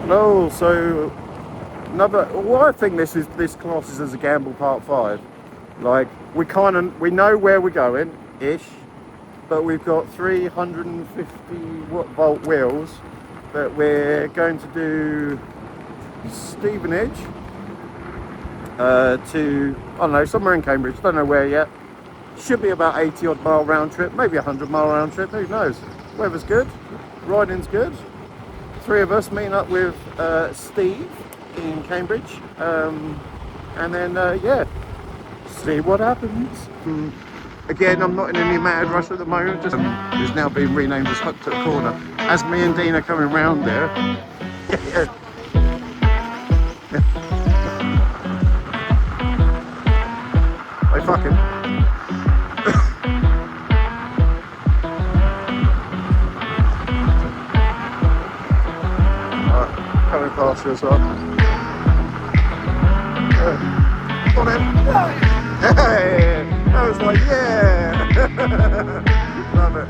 Oh, so well, I think this classes as a gamble part 5. Like, we know where we're going ish, but we've got 350 volt wheels that we're going to do Stevenage to, I don't know, somewhere in Cambridge, don't know where yet. Should be about 80 odd mile round trip, maybe 100 mile round trip, who knows. Weather's good, riding's good. 3 of us meeting up with Steve in Cambridge, and then yeah, see what happens. Again, I'm not in any mad rush at the moment, just it's now been renamed as Hooked at the Corner. As me and Dean are coming round there. They fucking. Coming past you as well. Come on then. Hey! I was like, yeah! Love it.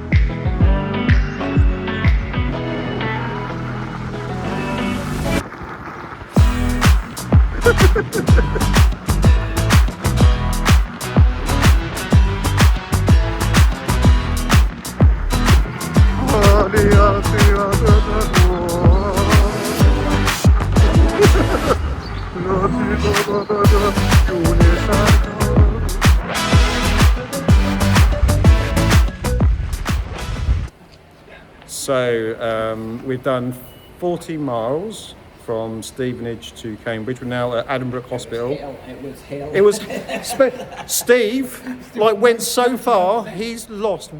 So we've done 40 miles from Stevenage to Cambridge. We're now at Addenbrooke Hospital. It was hell. It was Steve went so far, he's lost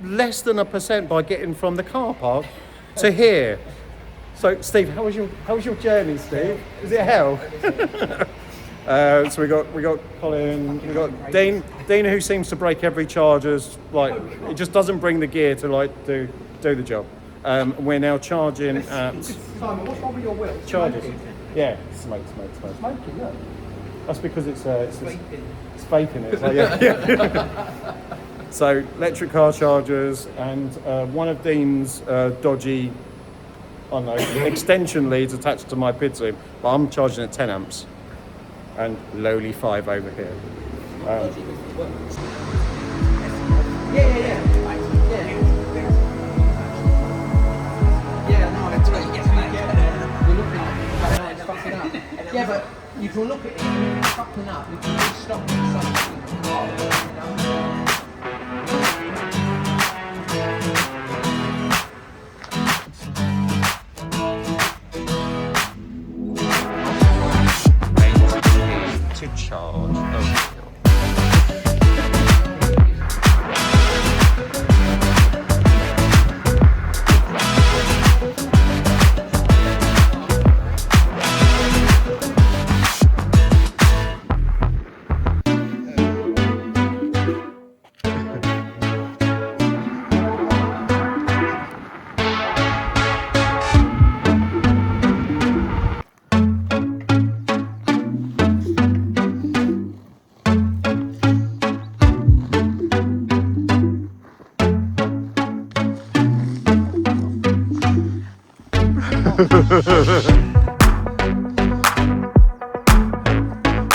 less than 1% by getting from the car park to here. So Steve, how was your journey, Steve? Is it hell? So we got Colin, we got Dean who seems to break every charger's, like, it just doesn't bring the gear to like do the job. We're now charging at Simon, what's wrong with your wheels? charges. Yeah, smoke. Smoking, yeah. That's because it's vaping. It's like, yeah. So electric car chargers and one of Dean's dodgy, I don't know, extension leads attached to my PID zoom, but I'm charging at 10 amps and lowly 5 over here. Yeah, but you can look at it and it's fucking up. You can just stop it. To charge.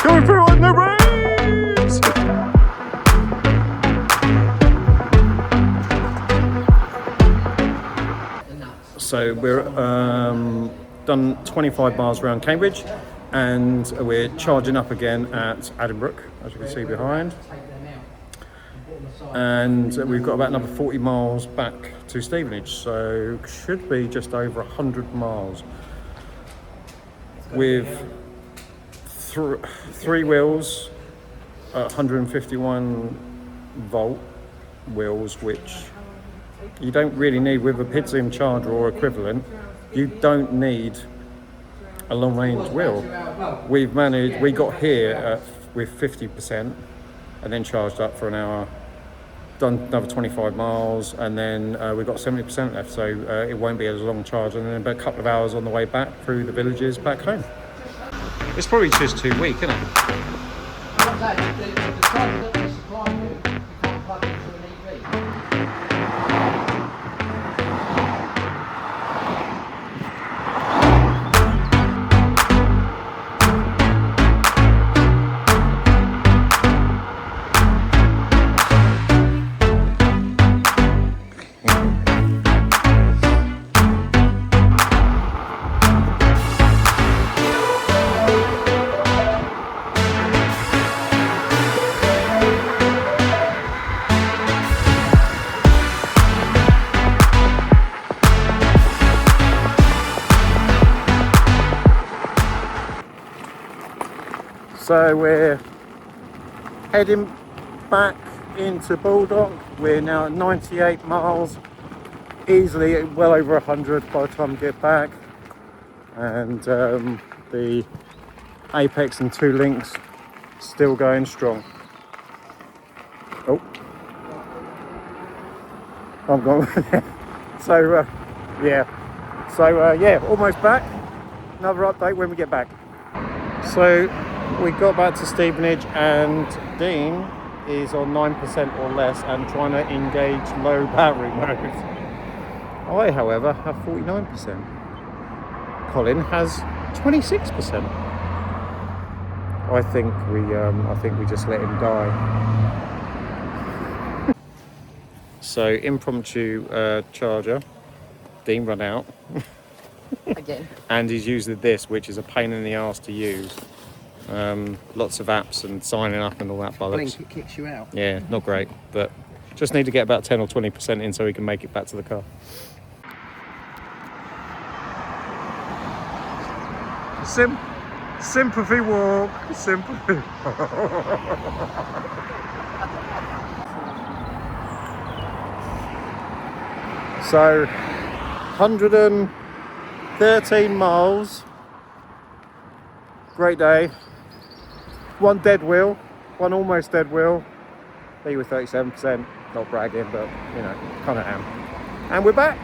Going through on the rails! So we're done 25 miles around Cambridge and we're charging up again at Addenbrooke, as you can see behind. And we've got about another 40 miles back to Stevenage, so should be just over 100 miles with 3 wheels, 151 volt wheels, which you don't really need with a PID zoom charger or equivalent. You don't need a long range wheel. We got here with 50% and then charged up for an hour. Done another 25 miles and then we've got 70% left, so it won't be as long charge, and then about a couple of hours on the way back through the villages back home. It's probably just too weak, isn't it? So we're heading back into Bulldog. We're now at 98 miles, easily well over 100 by the time we get back. And the Apex and 2 Lynx still going strong. Oh, I'm gone. So yeah, almost back. Another update when we get back. So we got back to Stevenage and Dean is on 9% or less and trying to engage low battery mode. I, however, have 49%. Colin has 26%. I think we just let him die. So impromptu charger. Dean run out. Again. And he's using this, which is a pain in the arse to use. Lots of apps and signing up and all that bollocks. Blink, it kicks you out. Yeah, not great, but just need to get about 10 or 20% in so we can make it back to the car. Sympathy walk, sympathy. So, 113 miles. Great day. One dead wheel, one almost dead wheel. He was 37%, not bragging, but you know, kind of am. And we're back.